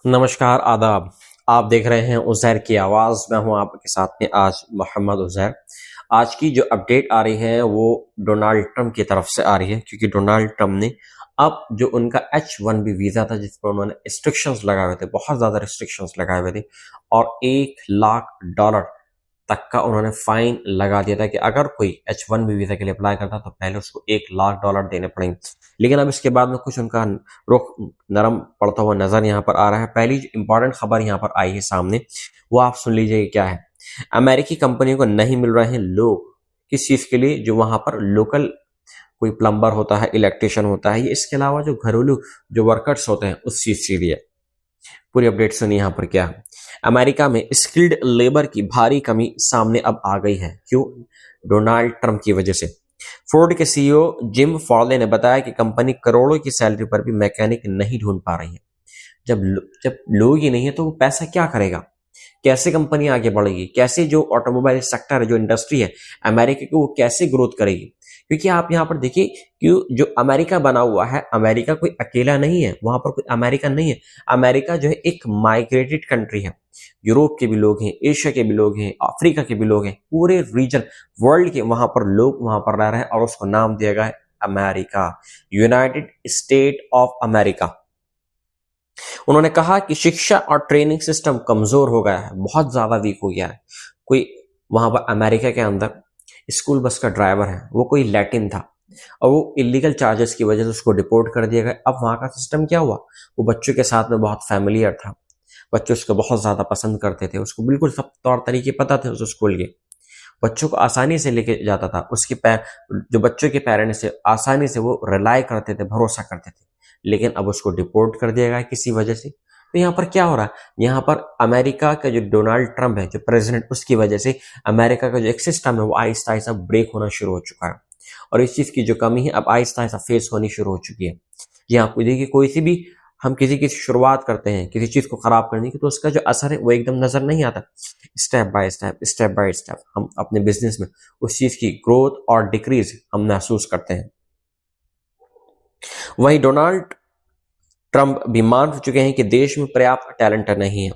नमस्कार, आदाब। आप देख रहे हैं उज़ैर की आवाज़। मैं हूं आपके साथ में आज मोहम्मद उज़ैर। आज की जो अपडेट आ रही है वो डोनाल्ड ट्रंप की तरफ से आ रही है, क्योंकि डोनाल्ड ट्रंप ने अब जो उनका H-1B वीज़ा था जिस पर उन्होंने रिस्ट्रिक्शंस लगाए हुए थे, बहुत ज़्यादा रिस्ट्रिक्शंस लगाए हुए थे और $1 लाख तक का उन्होंने फाइन लगा दिया था कि अगर कोई H-1B वीज़ा के लिए अप्लाई करता तो पहले उसको $1 लाख देने पड़ेंगे। लेकिन अब इसके बाद में कुछ उनका रुख नरम पड़ता हुआ नजर यहाँ पर आ रहा है। पहली जो इंपॉर्टेंट खबर यहाँ पर आई है सामने, वो आप सुन लीजिए क्या है। अमेरिकी कंपनियों को नहीं मिल रहे हैं लोग, किस चीज के लिए? जो वहां पर लोकल कोई प्लम्बर होता है, इलेक्ट्रिशियन होता है, इसके अलावा जो घरेलू जो वर्कर्स होते हैं उस चीज के लिए। पूरी अपडेट सुनिए यहाँ पर क्या है। अमेरिका में स्किल्ड लेबर की भारी कमी सामने अब आ गई है। क्यों? डोनाल्ड ट्रंप की वजह से। फोर्ड के सीईओ जिम फॉर्ले ने बताया कि कंपनी करोड़ों की सैलरी पर भी मैकेनिक नहीं ढूंढ पा रही है। जब लोग ही नहीं है तो वो पैसा क्या करेगा? कैसे कंपनी आगे बढ़ेगी? कैसे जो ऑटोमोबाइल सेक्टर है, जो इंडस्ट्री है अमेरिका की, वो कैसे ग्रोथ करेगी? क्योंकि आप यहाँ पर देखिए कि जो अमेरिका बना हुआ है, अमेरिका कोई अकेला नहीं है, वहां पर कोई अमेरिका नहीं है। अमेरिका जो है एक माइग्रेटेड कंट्री है। यूरोप के भी लोग हैं, एशिया के भी लोग हैं, अफ्रीका के भी लोग हैं, पूरे रीजन वर्ल्ड के वहां पर लोग वहां पर रह रहे हैं और उसको नाम दिया गया है America, United state of America. उन्होंने कहा कि शिक्षा और ट्रेनिंग सिस्टम कमजोर हो गया है, बहुत ज्यादा वीक हो गया है। कोई वहां पर अमेरिका के अंदर स्कूल बस का ड्राइवर है, वो कोई लैटिन था और वो इलीगल चार्जेस की वजह से उसको डिपोर्ट कर दिया गया। अब वहां का सिस्टम क्या हुआ? वो बच्चों के साथ में बहुत फैमिलियर था, बच्चे उसको बहुत ज्यादा पसंद करते थे, उसको बिल्कुल सब तौर तरीके पता थे उस स्कूल के। बच्चों को आसानी से लेके जाता था, जो बच्चों के पेरेंट्स से आसानी से वो रिलाय करते थे, भरोसा करते थे। लेकिन अब उसको डिपोर्ट कर दिया गया किसी वजह से। तो यहाँ पर क्या हो रहा है? यहाँ पर अमेरिका का जो डोनाल्ड ट्रंप है, जो प्रेसिडेंट, उसकी वजह से अमेरिका का जो एक सिस्टम है वो आहिस्ता आहिस्ता ब्रेक होना शुरू हो चुका है और इस चीज की जो कमी है अब आहिस्ता आहिस्ता फेस होनी शुरू हो चुकी है। जी हाँ, देखिए कोई सी भी हम किसी की शुरुआत करते हैं किसी चीज को खराब करने की, तो उसका जो असर है वो एकदम नजर नहीं आता। स्टेप बाय स्टेप हम अपने बिजनेस में उस चीज की ग्रोथ और डिक्रीज हम महसूस करते हैं। वही डोनाल्ड ट्रंप भी मान चुके हैं कि देश में पर्याप्त टैलेंट नहीं है।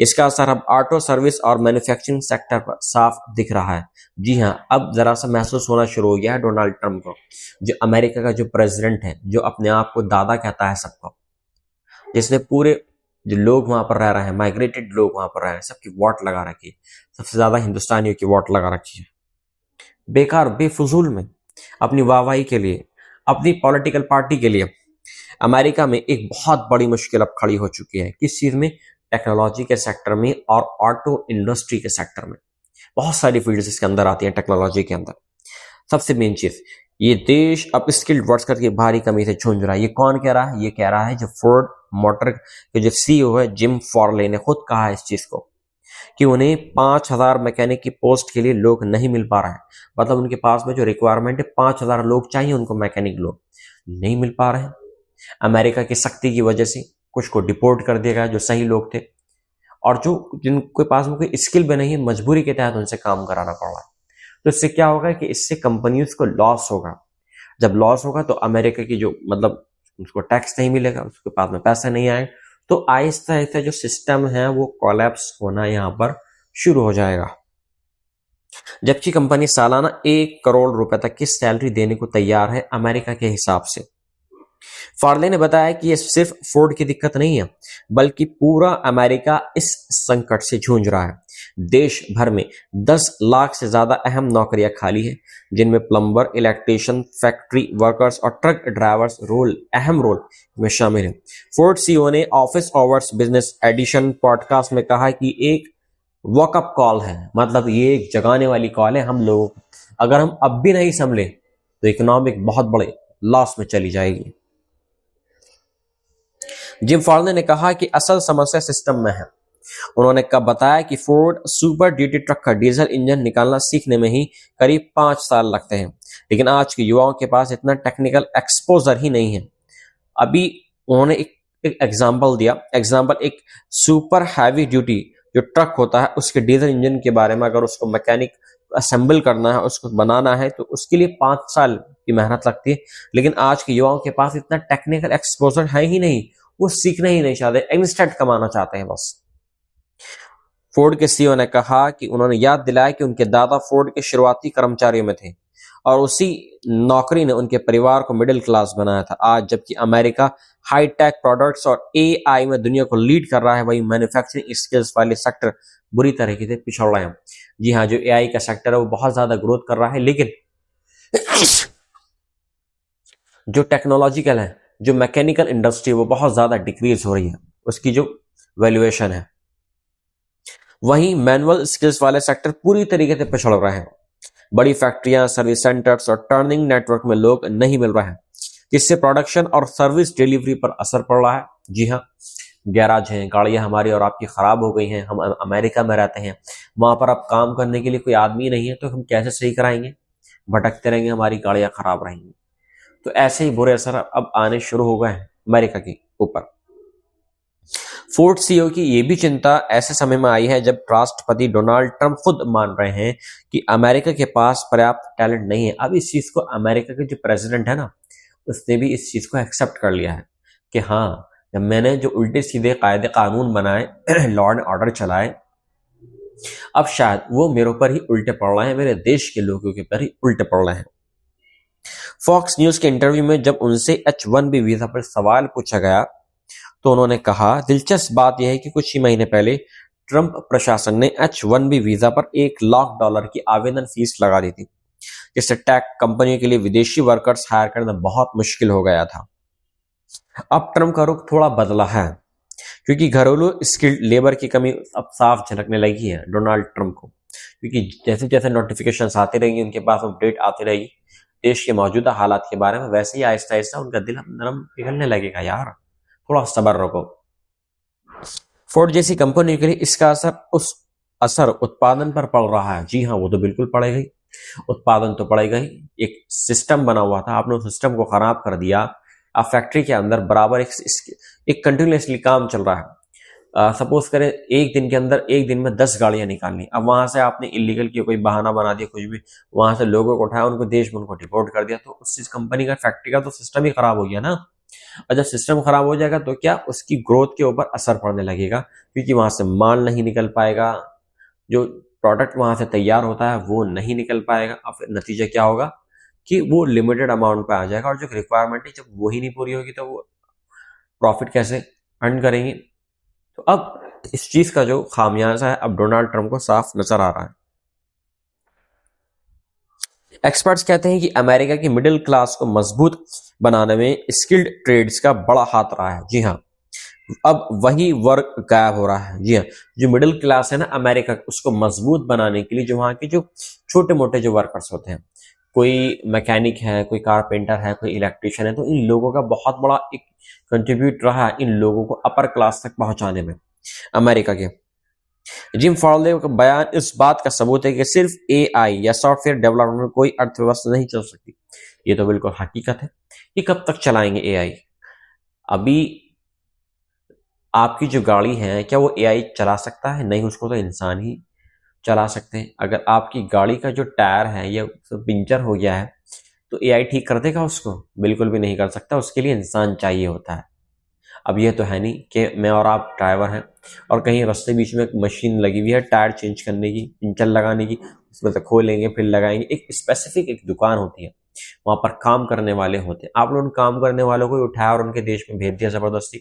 इसका असर अब ऑटो सर्विस और मैन्युफैक्चरिंग सेक्टर पर साफ दिख रहा है। जी हाँ, अब जरा सा महसूस होना शुरू हो गया है डोनाल्ड ट्रंप को, जो अमेरिका का जो प्रेसिडेंट है, जो अपने आप को दादा कहता है सबको, जिसने पूरे जो लोग वहां पर रह रहे हैं, माइग्रेटेड लोग वहां पर रह रहे हैं, सबकी वोट लगा रखी है। सबसे ज्यादा हिंदुस्तानियों की वोट लगा रखी है, बेकार बेफजूल में, अपनी वाहवाही के लिए, अपनी पॉलिटिकल पार्टी के लिए। अमेरिका में एक बहुत बड़ी मुश्किल अब खड़ी हो चुकी है। किस चीज में? टेक्नोलॉजी के सेक्टर में और ऑटो इंडस्ट्री के सेक्टर में। बहुत सारी फील्ड्स इसके अंदर आती हैं टेक्नोलॉजी के अंदर। सबसे मेन चीज, ये देश अब स्किल्ड वर्कर्स की भारी कमी से जूझ रहा है। ये कौन कह रहा है? ये कह रहा है जो फोर्ड मोटर के जो सीईओ है जिम फॉर्ले ने खुद कहा है इस चीज को, कि उन्हें 5,000 मैकेनिक की पोस्ट के लिए लोग नहीं मिल पा रहा है। मतलब उनके पास में जो रिक्वायरमेंट है, 5,000 लोग चाहिए उनको, मैकेनिक लोग नहीं मिल पा रहे हैं। अमेरिका की सख्ती की वजह से कुछ को डिपोर्ट कर दिया गया जो सही लोग थे, और जो जिनके पास में कोई स्किल भी नहीं है, मजबूरी के तहत उनसे काम कराना पड़ रहा है। तो इससे क्या होगा कि इससे कंपनीज को लॉस होगा। जब लॉस होगा तो अमेरिका की जो मतलब उसको टैक्स नहीं मिलेगा, उसके पास में पैसा नहीं आएगा, तो आहिस्ता आहिस्ता जो सिस्टम है वो कोलैप्स होना यहाँ पर शुरू हो जाएगा। जबकि कंपनी सालाना 1 करोड़ रुपए तक की सैलरी देने को तैयार है अमेरिका के हिसाब से। फार्ले ने बताया कि यह सिर्फ फोर्ड की दिक्कत नहीं है, बल्कि पूरा अमेरिका इस संकट से जूझ रहा है। देश भर में 10 लाख से ज्यादा अहम नौकरियां खाली हैं, जिनमें प्लम्बर, इलेक्ट्रिशियन, फैक्ट्री वर्कर्स और ट्रक ड्राइवर्स अहम रोल में शामिल हैं। फोर्ड सीईओ ने office hours business edition podcast में कहा कि एक वॉकअप कॉल है, मतलब ये एक जगाने वाली कॉल है हम लोगों को। अगर हम अब भी नहीं संभले तो इकोनॉमिक बहुत बड़े लॉस में चली जाएगी। जिम फॉर्ले ने कहा कि असल समस्या सिस्टम में है। उन्होंने कब बताया कि फोर्ड सुपर ड्यूटी ट्रक का डीजल इंजन निकालना सीखने में ही करीब 5 साल लगते हैं, लेकिन आज के युवाओं के पास इतना टेक्निकल एक्सपोजर ही नहीं है। अभी उन्होंने एक एग्जाम्पल दिया। एक सुपर हैवी ड्यूटी जो ट्रक होता है, उसके डीजल इंजन के बारे में, अगर उसको मैकेनिक असेंबल करना है, उसको बनाना है, तो उसके लिए 5 साल की मेहनत लगती है। लेकिन आज के युवाओं के पास इतना टेक्निकल एक्सपोजर है ही नहीं। वो सीखना ही नहीं चाहते, इंस्टेंट कमाना चाहते हैं बस। फोर्ड के सीईओ ने कहा कि उन्होंने याद दिलाया कि उनके दादा फोर्ड के शुरुआती कर्मचारियों में थे और उसी नौकरी ने उनके परिवार को मिडिल क्लास बनाया था। आज जबकि अमेरिका हाईटेक प्रोडक्ट्स और एआई में दुनिया को लीड कर रहा है, वही मैन्युफैक्चरिंग स्किल्स वाले सेक्टर बुरी तरीके से पिछड़ रहे हैं। जी हाँ, जो एआई का सेक्टर है वो बहुत ज्यादा ग्रोथ कर रहा है, लेकिन जो टेक्नोलॉजिकल है, जो मैकेनिकल इंडस्ट्री वो बहुत ज्यादा डिक्रीज हो रही है, उसकी जो वैल्यूएशन है। वहीं मैनुअल स्किल्स वाले सेक्टर पूरी तरीके से पिछड़ रहे हैं। बड़ी फैक्ट्रियां, सर्विस सेंटर्स और टर्निंग नेटवर्क में लोग नहीं मिल रहे हैं, जिससे प्रोडक्शन और सर्विस डिलीवरी पर असर पड़ रहा है। जी हाँ, गैराज हैं, गाड़ियां हमारी और आपकी खराब हो गई हैं, हम अमेरिका में रहते हैं, वहां पर अब काम करने के लिए कोई आदमी नहीं है, तो हम कैसे सही कराएंगे? भटकते रहेंगे, हमारी गाड़ियां खराब रहेंगी। तो ऐसे ही बुरे असर अब आने शुरू हो गए हैं अमेरिका के ऊपर। फोर्ड सीईओ की यह भी चिंता ऐसे समय में आई है जब राष्ट्रपति डोनाल्ड ट्रंप खुद मान रहे हैं कि अमेरिका के पास पर्याप्त टैलेंट नहीं है। अब इस चीज को अमेरिका के जो प्रेसिडेंट है ना, उसने भी इस चीज को एक्सेप्ट कर लिया है कि हाँ, जब मैंने जो उल्टे सीधे कायदे कानून बनाए, लॉ एंड ऑर्डर चलाए, अब शायद वो मेरे ऊपर ही उल्टे पड़ रहे हैं, मेरे देश के लोगों के ऊपर ही उल्टे पड़ रहे हैं। फॉक्स न्यूज के इंटरव्यू में जब उनसे H-1B वीजा पर सवाल पूछा गया तो उन्होंने कहा, दिलचस्प बात यह है कि कुछ ही महीने पहले ट्रंप प्रशासन ने H-1B वीजा पर $1 लाख की आवेदन फीस लगा दी थी, जिससे टेक कंपनियों के लिए विदेशी वर्कर्स हायर करना बहुत मुश्किल हो गया था। अब ट्रंप का रुख थोड़ा बदला है, क्योंकि घरेलू स्किल्ड लेबर की कमी अब साफ झलकने लगी है डोनाल्ड ट्रंप को, क्योंकि जैसे जैसे नोटिफिकेशन आते रहेंगे, उनके पास अपडेट आती रहेगी देश के मौजूदा हालात के बारे में, वैसे ही आहिस्ता आहिस्ता उनका दिल नरम पिघलने लगेगा। यार थोड़ा सब्र रखो। फोर्ड जैसी कंपनी के लिए इसका असर उत्पादन पर पड़ रहा है। जी हाँ, वो तो बिल्कुल पड़ेगा ही, उत्पादन तो पड़ेगा ही। एक सिस्टम बना हुआ था, आपने उस सिस्टम को खराब कर दिया। अब फैक्ट्री के अंदर बराबर एक कंटिन्यूसली काम चल रहा है। सपोज करें एक दिन के अंदर, एक दिन में 10 गाड़ियां निकालनी, अब वहां से आपने इलीगल की कोई बहाना बना दिया, कुछ भी, वहां से लोगों को उठाया, उनको देश में उनको डिपोर्ट कर दिया, तो उस कंपनी का, फैक्ट्री का तो सिस्टम ही खराब हो गया ना। और जब सिस्टम खराब हो जाएगा तो क्या, उसकी ग्रोथ के ऊपर असर पड़ने लगेगा, क्योंकि वहां से माल नहीं निकल पाएगा, जो प्रोडक्ट वहां से तैयार होता है वो नहीं निकल पाएगा। और फिर नतीजा क्या होगा कि वो लिमिटेड अमाउंट पे आ जाएगा, और जो रिक्वायरमेंट है जब वही नहीं पूरी होगी तो वो प्रॉफिट कैसे अर्न करेंगे। तो अब इस चीज का जो खामियाजा है अब डोनाल्ड ट्रंप को साफ नजर आ रहा है। एक्सपर्ट्स कहते हैं कि अमेरिका की मिडिल क्लास को मजबूत बनाने में स्किल्ड ट्रेड्स का बड़ा हाथ रहा है। जी हाँ, अब वही वर्ग गायब हो रहा है। जी हाँ, जो मिडिल क्लास है ना अमेरिका, उसको मजबूत बनाने के लिए जो वहाँ के जो छोटे मोटे जो वर्कर्स होते हैं, कोई मैकेनिक है, कोई कारपेंटर है, कोई इलेक्ट्रिशियन है, तो इन लोगों का बहुत बड़ा एक कंट्रीब्यूट रहा है इन लोगों को अपर क्लास तक पहुंचाने में अमेरिका के। जिम फॉर्ले का बयान इस बात का सबूत है कि सिर्फ एआई या सॉफ्टवेयर डेवलपमेंट में कोई अर्थव्यवस्था नहीं चल सकती। ये तो बिल्कुल हकीकत है। ये कब तक चलाएंगे एआई? अभी आपकी जो गाड़ी है, क्या वो एआई चला सकता है? नहीं, उसको तो इंसान ही चला सकते हैं। अगर आपकी गाड़ी का जो टायर है या पंचर हो गया है तो एआई ठीक कर देगा उसको? बिल्कुल भी नहीं कर सकता, उसके लिए इंसान चाहिए होता है। अब ये तो है नहीं कि मैं और आप ड्राइवर हैं और कहीं रास्ते बीच में एक मशीन लगी हुई है टायर चेंज करने की, पंचर लगाने की, उसमें से खोलेंगे फिर लगाएंगे। एक स्पेसिफिक एक दुकान होती है, वहां पर काम करने वाले होते हैं। आप लोग काम करने वालों को उठाया और उनके देश में भेज दिया जबरदस्ती,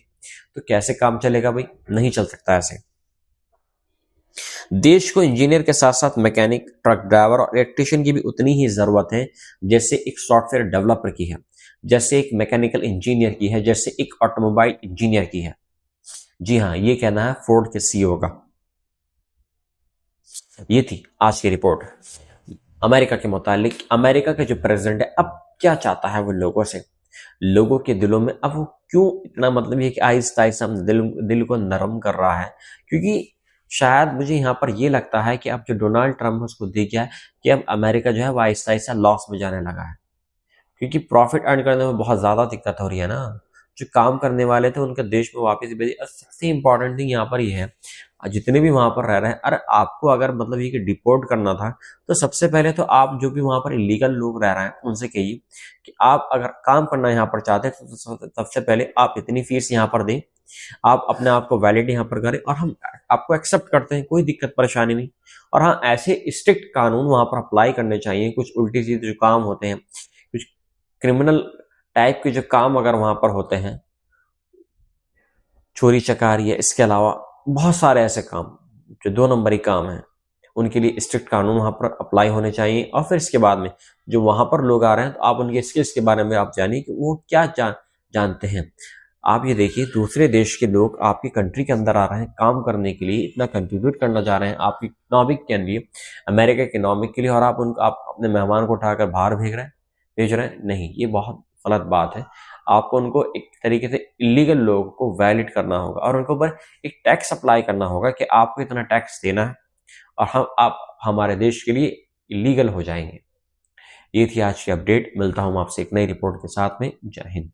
तो कैसे काम चलेगा भाई? नहीं चल सकता ऐसे। देश को इंजीनियर के साथ साथ मैकेनिक, ट्रक ड्राइवर और इलेक्ट्रिशियन की भी उतनी ही जरूरत है जैसे एक सॉफ्टवेयर डेवलपर की है, जैसे एक मैकेनिकल इंजीनियर की है, जैसे एक ऑटोमोबाइल इंजीनियर की है। जी हाँ, ये कहना है फोर्ड के सीईओ का। ये थी आज की रिपोर्ट अमेरिका के मुतालिक। अमेरिका के जो प्रेसिडेंट है अब क्या चाहता है वो लोगों से, लोगों के दिलों में अब वो क्यों इतना, मतलब ये कि आहिस्ता आहिस्ता दिल को नरम कर रहा है, क्योंकि शायद मुझे यहाँ पर ये लगता है कि अब जो डोनाल्ड ट्रंप है उसको देख गया है कि अब अमेरिका जो है वो आहिस्ता आहिस्ता लॉस में जाने लगा है, क्योंकि प्रॉफिट अर्न करने में बहुत ज्यादा दिक्कत हो रही है ना। जो काम करने वाले थे उनके देश में वापस भेजे। सबसे इंपॉर्टेंट थिंग यहाँ पर ये है, जितने भी वहां पर रह रहे हैं, अरे आपको अगर मतलब ये कि डिपोर्ट करना था तो सबसे पहले तो आप जो भी वहां पर इलीगल लोग रह रहे हैं उनसे कहिए कि आप अगर काम करना यहाँ पर चाहते हैं तो सबसे पहले आप इतनी फीस यहाँ पर दें, आप अपने आप को वैलिड यहाँ पर करें और हम आपको एक्सेप्ट करते हैं, कोई दिक्कत परेशानी नहीं। और हाँ, ऐसे स्ट्रिक्ट कानून वहां पर अप्लाई करने चाहिए। कुछ उल्टी सीधे जो काम होते हैं, कुछ क्रिमिनल टाइप के जो काम अगर वहां पर होते हैं, चोरी चकारी है, इसके अलावा बहुत सारे ऐसे काम जो 2 नंबरी काम हैं, उनके लिए स्ट्रिक्ट कानून वहां पर अप्लाई होने चाहिए। और फिर इसके बाद में जो वहां पर लोग आ रहे हैं तो आप उनके स्किल्स के बारे में आप जानिए कि वो क्या जानते हैं। आप ये देखिए, दूसरे देश के लोग आपकी कंट्री के अंदर आ रहे हैं काम करने के लिए, इतना कंट्रीब्यूट करना चाह रहे हैं आपकी इकोनॉमिक के लिए, अमेरिका के इकोनॉमिक के लिए, और आप अपने मेहमान को उठाकर बाहर भेज रहे हैं। नहीं, ये बहुत गलत बात है। आपको उनको एक तरीके से इलीगल लोगों को वैलिड करना होगा और उनके ऊपर एक टैक्स अप्लाई करना होगा कि आपको इतना टैक्स देना है और आप हमारे देश के लिए इलीगल हो जाएंगे। ये थी आज की अपडेट। मिलता हूं आपसे एक नई रिपोर्ट के साथ में। जय हिंद।